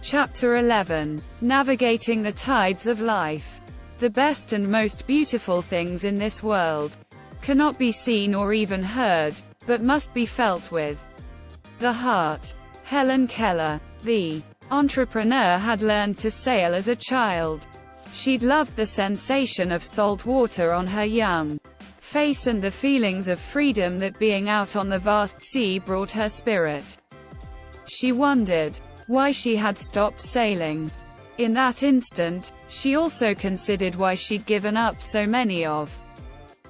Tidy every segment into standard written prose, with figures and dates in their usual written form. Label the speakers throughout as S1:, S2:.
S1: Chapter 11. Navigating the Tides of Life. The best and most beautiful things in this world cannot be seen or even heard, but must be felt with the heart. Helen Keller. The entrepreneur had learned to sail as a child. She'd loved the sensation of salt water on her young face and the feelings of freedom that being out on the vast sea brought her spirit. She wondered why she had stopped sailing. In that instant, she also considered why she'd given up so many of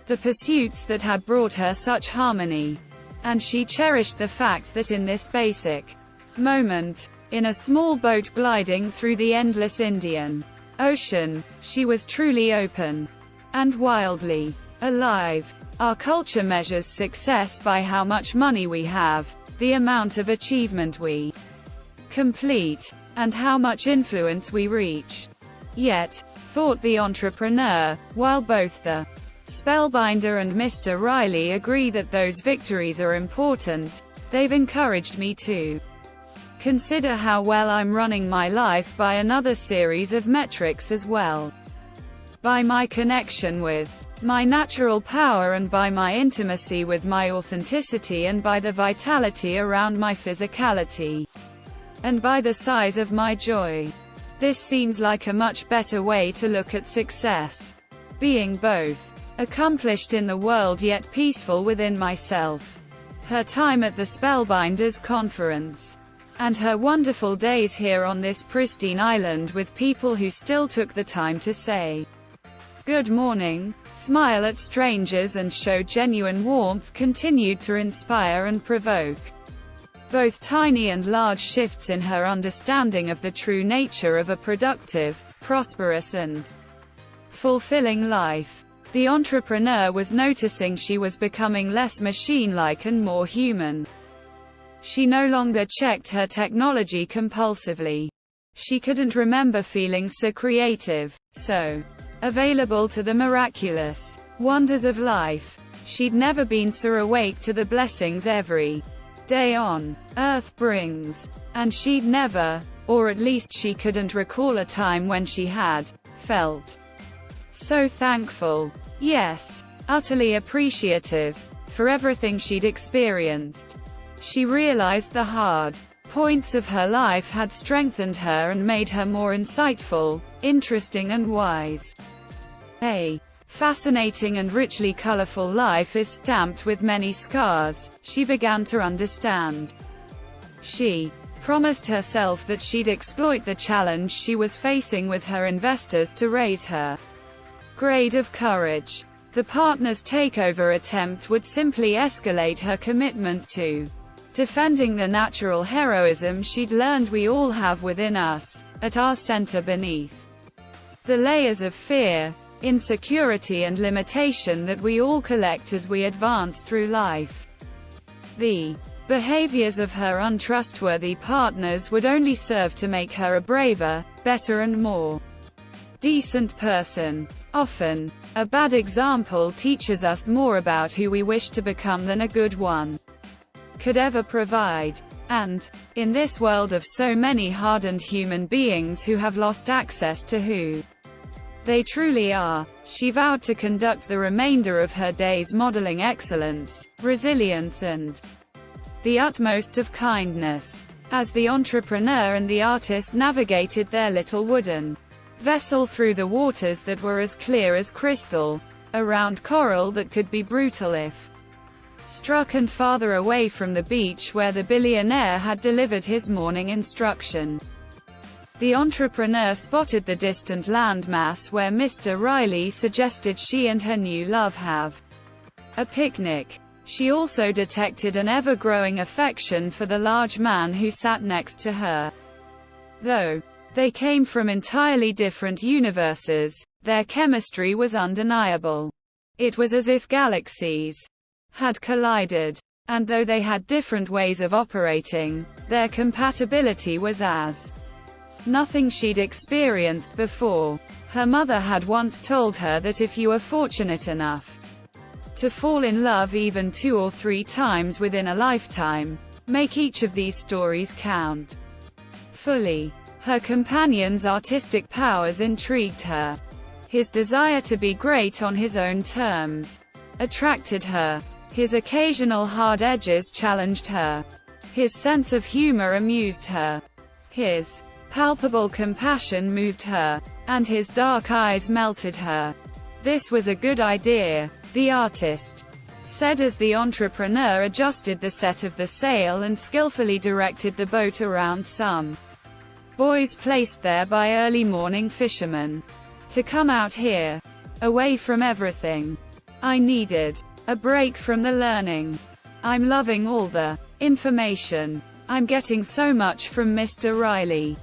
S1: the pursuits that had brought her such harmony. And she cherished the fact that in this basic moment, in a small boat gliding through the endless Indian Ocean, she was truly open and wildly alive. Our culture measures success by how much money we have, the amount of achievement we complete, and how much influence we reach. Yet, thought the entrepreneur, while both the Spellbinder and Mr. Riley agree that those victories are important, they've encouraged me to consider how well I'm running my life by another series of metrics as well. By my connection with my natural power and by my intimacy with my authenticity and by the vitality around my physicality and by the size of my joy. This seems like a much better way to look at success. Being both accomplished in the world yet peaceful within myself. Her time at the Spellbinders conference and her wonderful days here on this pristine island with people who still took the time to say good morning, smile at strangers and show genuine warmth continued to inspire and provoke both tiny and large shifts in her understanding of the true nature of a productive, prosperous and fulfilling life. The entrepreneur was noticing she was becoming less machine-like and more human. She no longer checked her technology compulsively. She couldn't remember feeling so creative, so available to the miraculous wonders of life. She'd never been so awake to the blessings every day on Earth brings. And she'd never, or at least she couldn't recall a time when she had felt so thankful. Yes, utterly appreciative for everything she'd experienced. She realized the hard points of her life had strengthened her and made her more insightful, interesting and wise. A fascinating and richly colorful life is stamped with many scars, she began to understand. She promised herself that she'd exploit the challenge she was facing with her investors to raise her grade of courage. The partner's takeover attempt would simply escalate her commitment to defending the natural heroism she'd learned we all have within us, at our center beneath the layers of fear, insecurity and limitation that we all collect as we advance through life. The behaviors of her untrustworthy partners would only serve to make her a braver, better and more decent person. Often, a bad example teaches us more about who we wish to become than a good one could ever provide. And, in this world of so many hardened human beings who have lost access to who they truly are, she vowed to conduct the remainder of her days modeling excellence, resilience and the utmost of kindness. As the entrepreneur and the artist navigated their little wooden vessel through the waters that were as clear as crystal, around coral that could be brutal if struck and farther away from the beach where the billionaire had delivered his morning instruction, the entrepreneur spotted the distant landmass where Mr. Riley suggested she and her new love have a picnic. She also detected an ever-growing affection for the large man who sat next to her. Though they came from entirely different universes, their chemistry was undeniable. It was as if galaxies had collided. And though they had different ways of operating, their compatibility was as nothing she'd experienced before. Her mother had once told her that if you were fortunate enough to fall in love even 2 or 3 times within a lifetime, make each of these stories count fully. Her companion's artistic powers intrigued her. His desire to be great on his own terms attracted her. His occasional hard edges challenged her. His sense of humor amused her. His palpable compassion moved her, and his dark eyes melted her. This was a good idea, the artist said as the entrepreneur adjusted the set of the sail and skillfully directed the boat around some buoys placed there by early morning fishermen. To come out here, away from everything. I needed a break from the learning. I'm loving all the information. I'm getting so much from Mr. Riley.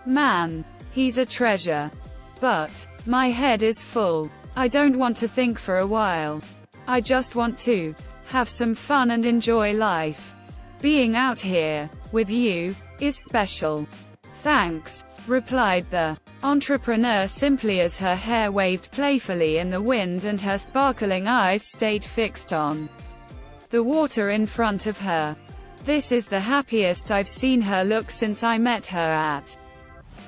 S1: Man, he's a treasure. But my head is full. I don't want to think for a while. I just want to have some fun and enjoy life. Being out here with you is special. Thanks, replied the entrepreneur simply as her hair waved playfully in the wind and her sparkling eyes stayed fixed on the water in front of her. This is the happiest I've seen her look since I met her at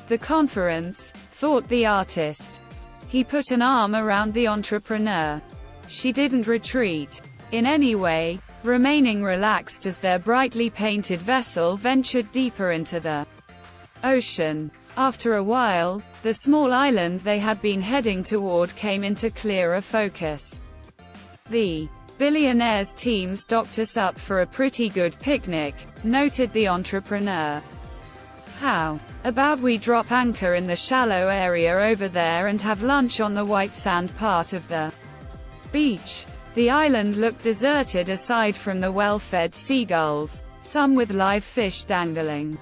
S1: the conference, thought the artist. He put an arm around the entrepreneur. She didn't retreat in any way, remaining relaxed as their brightly painted vessel ventured deeper into the ocean. After a while, the small island they had been heading toward came into clearer focus. The billionaire's team stocked us up for a pretty good picnic, noted the entrepreneur. How about we drop anchor in the shallow area over there and have lunch on the white sand part of the beach? The island looked deserted aside from the well-fed seagulls, some with live fish dangling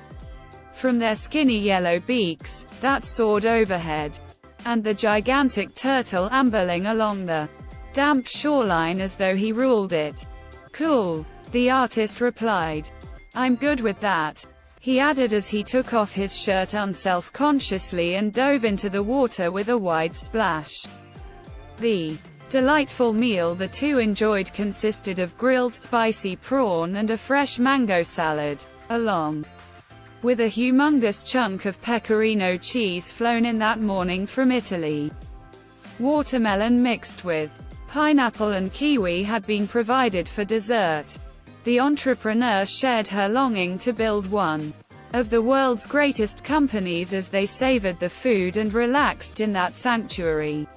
S1: from their skinny yellow beaks that soared overhead, and the gigantic turtle ambling along the damp shoreline as though he ruled it. Cool, the artist replied. I'm good with that, he added as he took off his shirt unself-consciously and dove into the water with a wide splash. The delightful meal the two enjoyed consisted of grilled spicy prawn and a fresh mango salad, along with a humongous chunk of pecorino cheese flown in that morning from Italy. Watermelon mixed with pineapple and kiwi had been provided for dessert. The entrepreneur shared her longing to build one of the world's greatest companies as they savored the food and relaxed in that sanctuary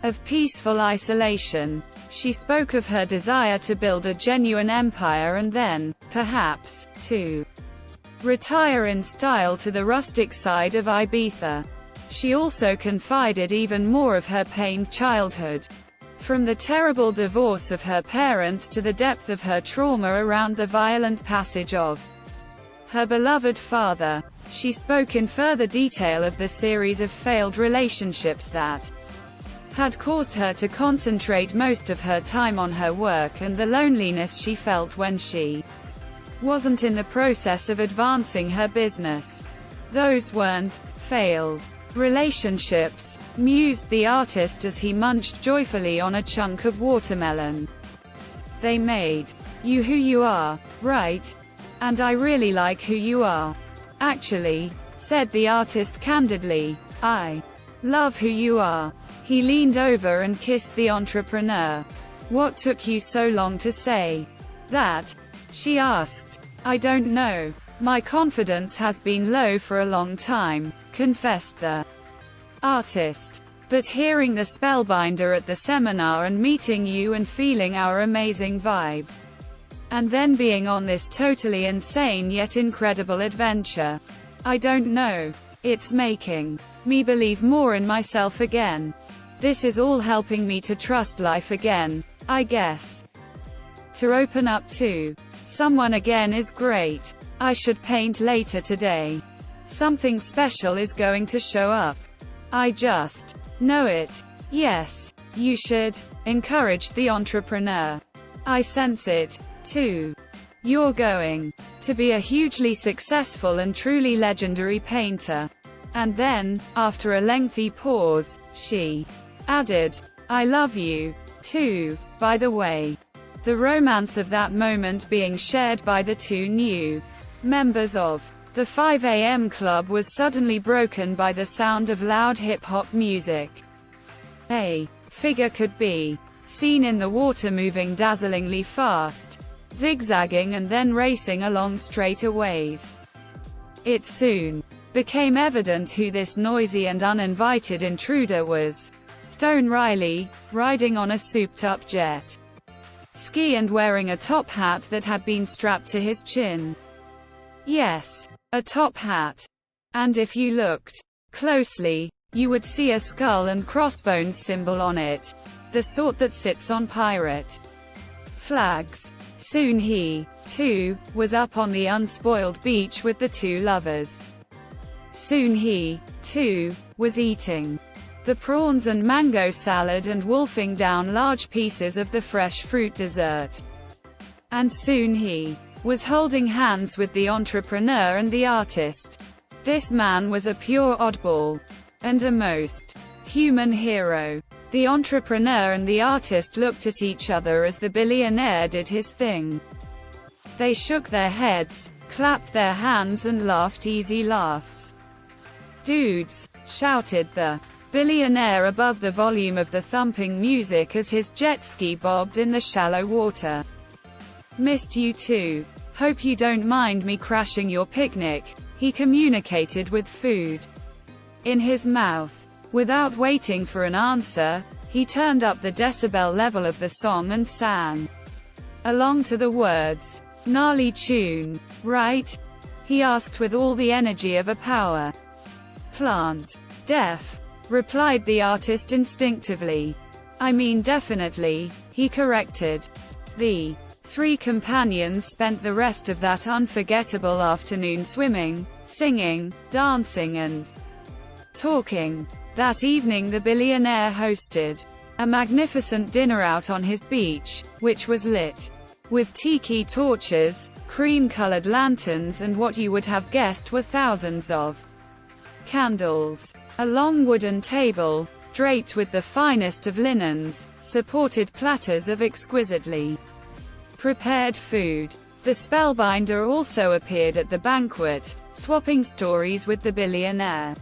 S1: of peaceful isolation. She spoke of her desire to build a genuine empire and then, perhaps, to retire in style to the rustic side of Ibiza. She also confided even more of her pained childhood. From the terrible divorce of her parents to the depth of her trauma around the violent passage of her beloved father. She spoke in further detail of the series of failed relationships that had caused her to concentrate most of her time on her work and the loneliness she felt when she wasn't in the process of advancing her business. Those weren't failed relationships, mused the artist as he munched joyfully on a chunk of watermelon. They made you who you are, right? And I really like who you are. Actually, said the artist candidly, I love who you are. He leaned over and kissed the entrepreneur. What took you so long to say that? She asked. I don't know. My confidence has been low for a long time, confessed the artist. But hearing the Spellbinder at the seminar and meeting you and feeling our amazing vibe, and then being on this totally insane yet incredible adventure, I don't know. It's making me believe more in myself again. This is all helping me to trust life again, I guess. To open up to someone again is great. I should paint later today. Something special is going to show up. I just know it. Yes, you should, encouraged the entrepreneur. I sense it, too. You're going to be a hugely successful and truly legendary painter. And then, after a lengthy pause, she added, I love you, too, by the way. The romance of that moment being shared by the two new members of The 5 a.m. club was suddenly broken by the sound of loud hip-hop music. A figure could be seen in the water moving dazzlingly fast, zigzagging and then racing along straightaways. It soon became evident who this noisy and uninvited intruder was. Stone Riley, riding on a souped-up jet ski and wearing a top hat that had been strapped to his chin. Yes, a top hat. And if you looked closely, you would see a skull and crossbones symbol on it, the sort that sits on pirate flags. Soon he, too, was up on the unspoiled beach with the two lovers. Soon he, too, was eating the prawns and mango salad and wolfing down large pieces of the fresh fruit dessert. And soon he was holding hands with the entrepreneur and the artist. This man was a pure oddball, and a most human hero. The entrepreneur and the artist looked at each other as the billionaire did his thing. They shook their heads, clapped their hands and laughed easy laughs. "Dudes!" shouted the billionaire above the volume of the thumping music as his jet ski bobbed in the shallow water. "Missed you too. Hope you don't mind me crashing your picnic," he communicated with food in his mouth. Without waiting for an answer, he turned up the decibel level of the song and sang along to the words. "Gnarly tune, right?" he asked with all the energy of a power plant. "Deaf," replied the artist instinctively. "I mean definitely," he corrected. The three companions spent the rest of that unforgettable afternoon swimming, singing, dancing and talking. That evening the billionaire hosted a magnificent dinner out on his beach, which was lit with tiki torches, cream-colored lanterns and what you would have guessed were thousands of candles. A long wooden table, draped with the finest of linens, supported platters of exquisitely prepared food. The Spellbinder also appeared at the banquet, swapping stories with the billionaire,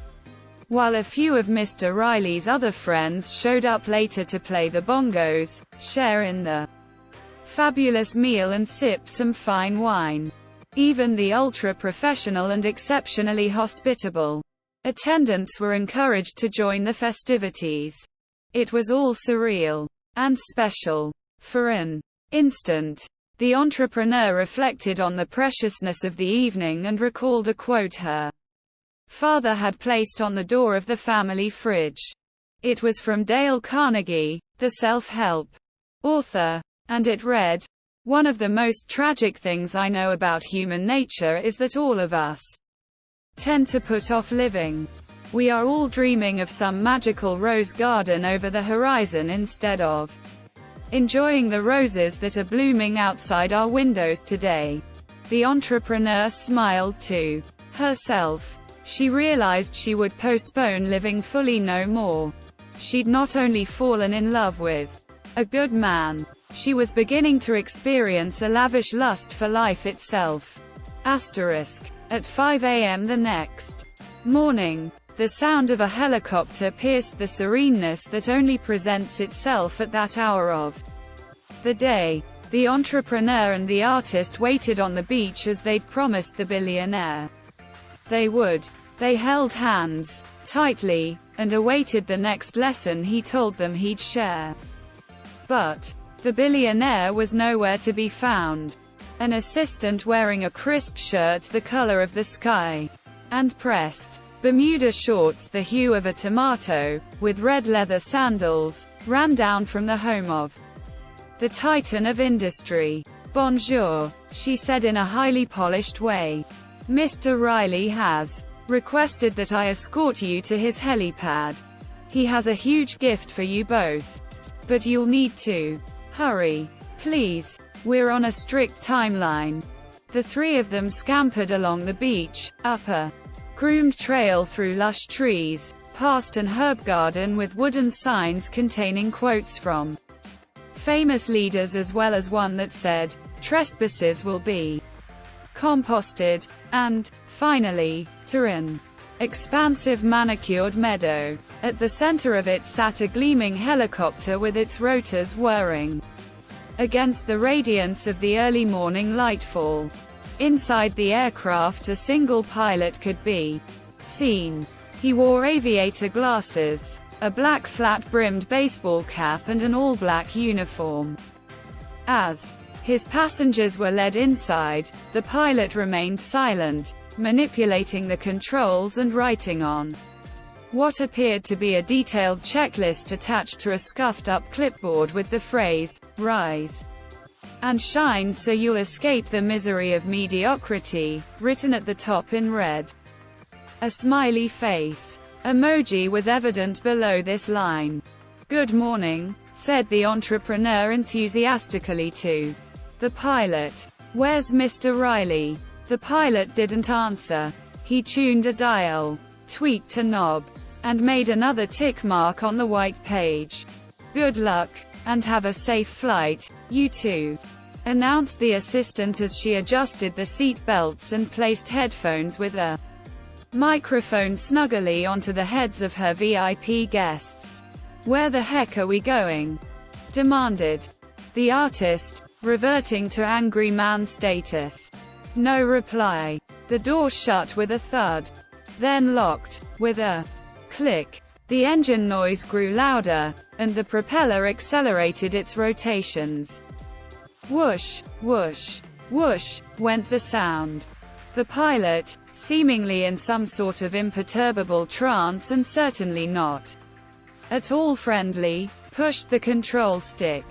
S1: while a few of Mr. Riley's other friends showed up later to play the bongos, share in the fabulous meal and sip some fine wine. Even the ultra-professional and exceptionally hospitable attendants were encouraged to join the festivities. It was all surreal and special. For an instant, the entrepreneur reflected on the preciousness of the evening and recalled a quote her father had placed on the door of the family fridge. It was from Dale Carnegie, the self-help author, and it read, "One of the most tragic things I know about human nature is that all of us tend to put off living. We are all dreaming of some magical rose garden over the horizon instead of enjoying the roses that are blooming outside our windows today." The entrepreneur smiled to herself. She realized she would postpone living fully no more. She'd not only fallen in love with a good man, she was beginning to experience a lavish lust for life itself. At 5 a.m. the next morning, the sound of a helicopter pierced the sereneness that only presents itself at that hour of the day. The entrepreneur and the artist waited on the beach as they'd promised the billionaire they would. They held hands tightly and awaited the next lesson he told them he'd share. But the billionaire was nowhere to be found. An assistant wearing a crisp shirt the color of the sky and pressed Bermuda shorts the hue of a tomato, with red leather sandals, ran down from the home of the titan of industry. "Bonjour," she said in a highly polished way. "Mr. Riley has requested that I escort you to his helipad. He has a huge gift for you both. But you'll need to hurry. Please. We're on a strict timeline." The three of them scampered along the beach, up a groomed trail through lush trees, past an herb garden with wooden signs containing quotes from famous leaders as well as one that said, "Trespasses will be composted," and Finally, Turin. Expansive manicured meadow. At the center of it sat a gleaming helicopter with its rotors whirring against the radiance of the early morning lightfall. Inside the aircraft a single pilot could be seen. He wore aviator glasses, a black flat-brimmed baseball cap and an all-black uniform. As his passengers were led inside, the pilot remained silent, manipulating the controls and writing on what appeared to be a detailed checklist attached to a scuffed-up clipboard with the phrase, "Rise and shine so you'll escape the misery of mediocrity," written at the top in red. A smiley face emoji was evident below this line. "Good morning," said the entrepreneur enthusiastically to the pilot. "Where's Mr. Riley?" The pilot didn't answer. He tuned a dial, tweaked a knob, and made another tick mark on the white page. "Good luck, and have a safe flight, you too," announced the assistant as she adjusted the seat belts and placed headphones with a microphone snugly onto the heads of her VIP guests. "Where the heck are we going?" demanded the artist, reverting to angry man status. No reply. The door shut with a thud, then locked with a click. The engine noise grew louder, and the propeller accelerated its rotations. Whoosh, whoosh, whoosh, went the sound. The pilot, seemingly in some sort of imperturbable trance and certainly not at all friendly, pushed the control stick.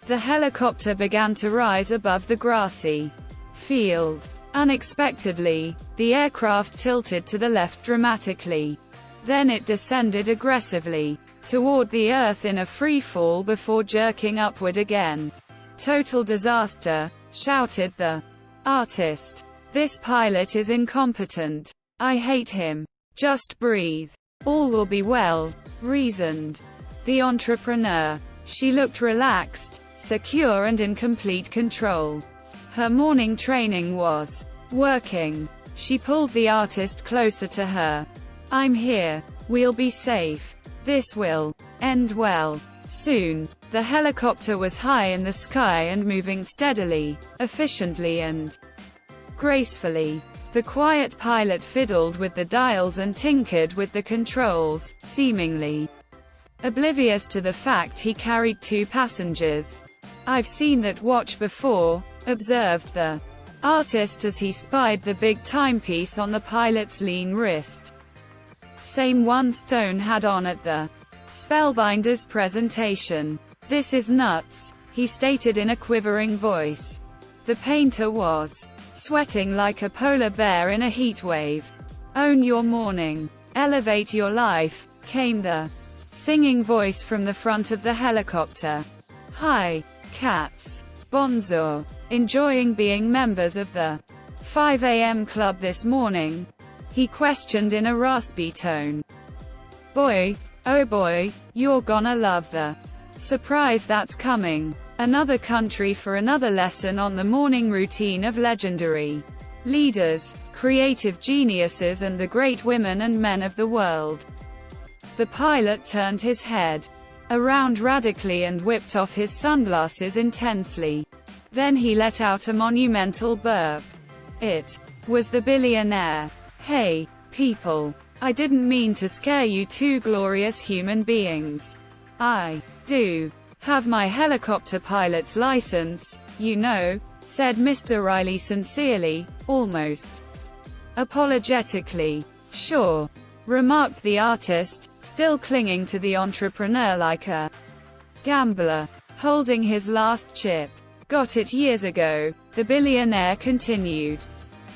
S1: The helicopter began to rise above the grassy field. Unexpectedly, the aircraft tilted to the left dramatically. Then it descended aggressively toward the earth in a free fall before jerking upward again. "Total disaster," shouted the artist. "This pilot is incompetent. I hate him." "Just breathe. All will be well," reasoned the entrepreneur. She looked relaxed, secure and in complete control. Her morning training was working. She pulled the artist closer to her. "I'm here. We'll be safe. This will end well soon." The helicopter was high in the sky and moving steadily, efficiently and gracefully. The quiet pilot fiddled with the dials and tinkered with the controls, seemingly oblivious to the fact he carried 2 passengers. "I've seen that watch before," observed the artist as he spied the big timepiece on the pilot's lean wrist. "Same one Stone had on at the Spellbinder's presentation." "This is nuts," he stated in a quivering voice. The painter was sweating like a polar bear in a heat wave. "Own your morning. Elevate your life," came the singing voice from the front of the helicopter. "Hi, cats. Bonjour. Enjoying being members of the 5 a.m. club this morning?" he questioned in a raspy tone. "Boy, oh boy, you're gonna love the surprise that's coming." Another country for another lesson on the morning routine of legendary leaders, creative geniuses and the great women and men of the world. The pilot turned his head around radically and whipped off his sunglasses intensely. Then he let out a monumental burp. It was the billionaire. "Hey, people. I didn't mean to scare you two glorious human beings. I do have my helicopter pilot's license, you know," said Mr. Riley sincerely, almost apologetically. "Sure," remarked the artist, still clinging to the entrepreneur like a gambler holding his last chip. "Got it years ago," the billionaire continued.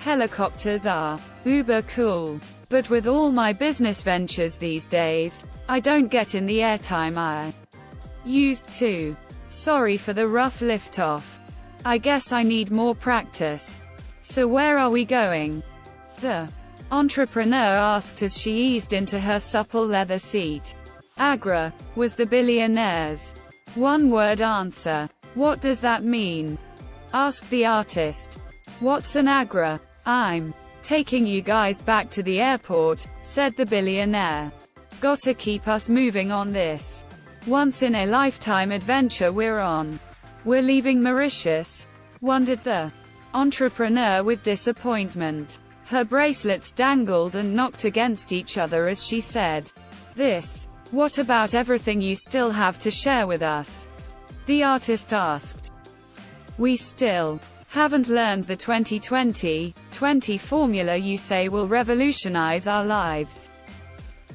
S1: "Helicopters are uber cool. But with all my business ventures these days, I don't get in the airtime I used to. Sorry for the rough liftoff. I guess I need more practice. So where are we going?" the entrepreneur asked as she eased into her supple leather seat. "Agra," was the billionaire's one-word answer. "What does that mean?" asked the artist. "What's an Agra?" "I'm Taking you guys back to the airport, said the billionaire. Gotta keep us moving on this once-in-a-lifetime adventure we're on. We're leaving Mauritius? Wondered the entrepreneur with disappointment. Her bracelets dangled and knocked against each other as she said, "This. What about everything you still have to share with us?" The artist asked. "We still haven't learned the 20-20-20 formula you say will revolutionize our lives.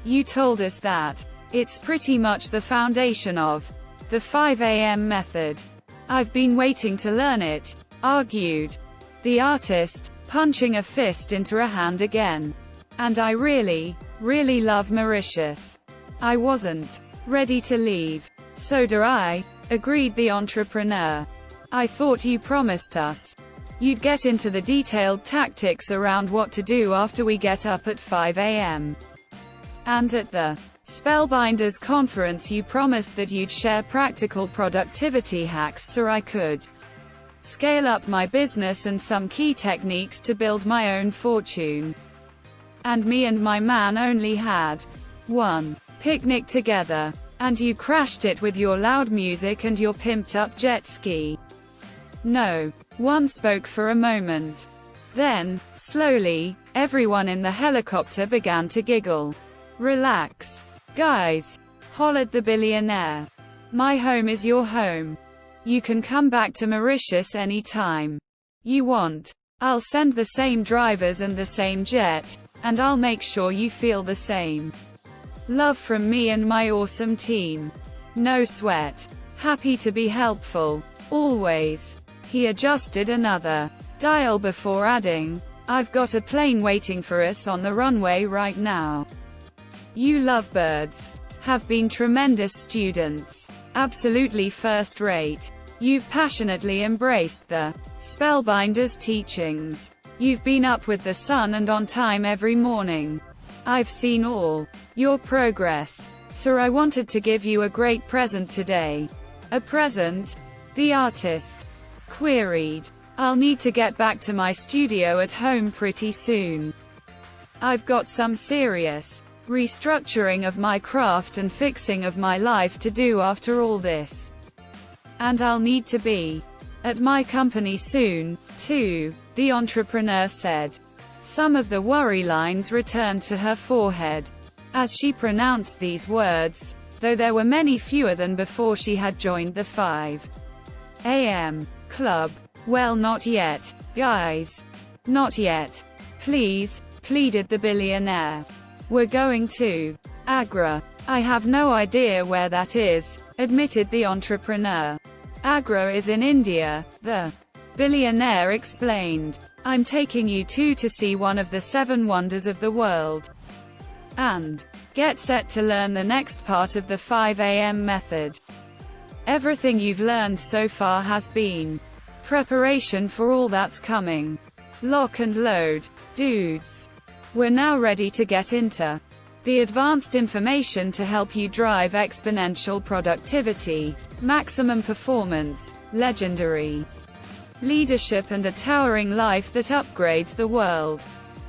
S1: You told us that. It's pretty much the foundation of the 5 a.m. method. I've been waiting to learn it," argued the artist, punching a fist into a hand again. "And I really, really love Mauritius. I wasn't ready to leave." "So do I," agreed the entrepreneur. "I thought you promised us you'd get into the detailed tactics around what to do after we get up at 5 a.m. And at the Spellbinders conference you promised that you'd share practical productivity hacks so I could scale up my business and some key techniques to build my own fortune. And me and my man only had one picnic together. And you crashed it with your loud music and your pimped-up jet ski." No one spoke for a moment. Then, slowly, everyone in the helicopter began to giggle. "Relax, guys," hollered the billionaire. "My home is your home. You can come back to Mauritius any time you want. I'll send the same drivers and the same jet, and I'll make sure you feel the same love from me and my awesome team. No sweat. Happy to be helpful. Always." He adjusted another dial before adding, "I've got a plane waiting for us on the runway right now. You lovebirds have been tremendous students. Absolutely first rate. You've passionately embraced the Spellbinder's teachings. You've been up with the sun and on time every morning. I've seen all your progress. So I wanted to give you a great present today." "A present?" the artist queried. "I'll need to get back to my studio at home pretty soon. I've got some serious restructuring of my craft and fixing of my life to do after all this. And I'll need to be at my company soon, too," the entrepreneur said. Some of the worry lines returned to her forehead as she pronounced these words, though there were many fewer than before she had joined the 5 a.m. club. "Well, not yet, guys. Not yet. Please," pleaded the billionaire. "We're going to Agra." "I have no idea where that is," admitted the entrepreneur. "Agra is in India," the billionaire explained. "I'm taking you to see one of the 7 wonders of the world. And get set to learn the next part of the 5 a.m. method. Everything you've learned so far has been preparation for all that's coming. Lock and load, dudes. We're now ready to get into the advanced information to help you drive exponential productivity, maximum performance, legendary leadership and a towering life that upgrades the world.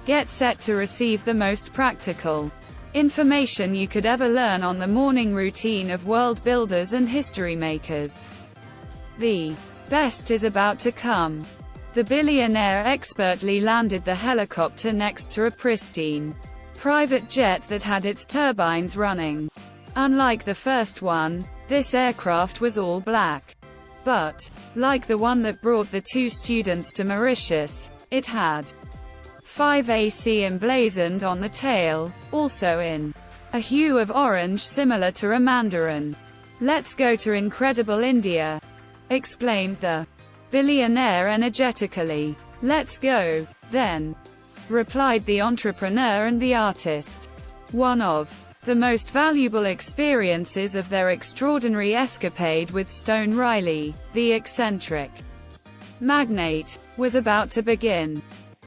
S1: Get set to receive the most practical information you could ever learn on the morning routine of world builders and history makers. The best is about to come." The billionaire expertly landed the helicopter next to a pristine private jet that had its turbines running. Unlike the first one, this aircraft was all black. But, like the one that brought the 2 students to Mauritius, it had 5AC emblazoned on the tail, also in a hue of orange similar to a mandarin. "Let's go to incredible India," exclaimed the billionaire energetically. "Let's go, then," replied the entrepreneur and the artist. One of the most valuable experiences of their extraordinary escapade with Stone Riley, the eccentric magnate, was about to begin.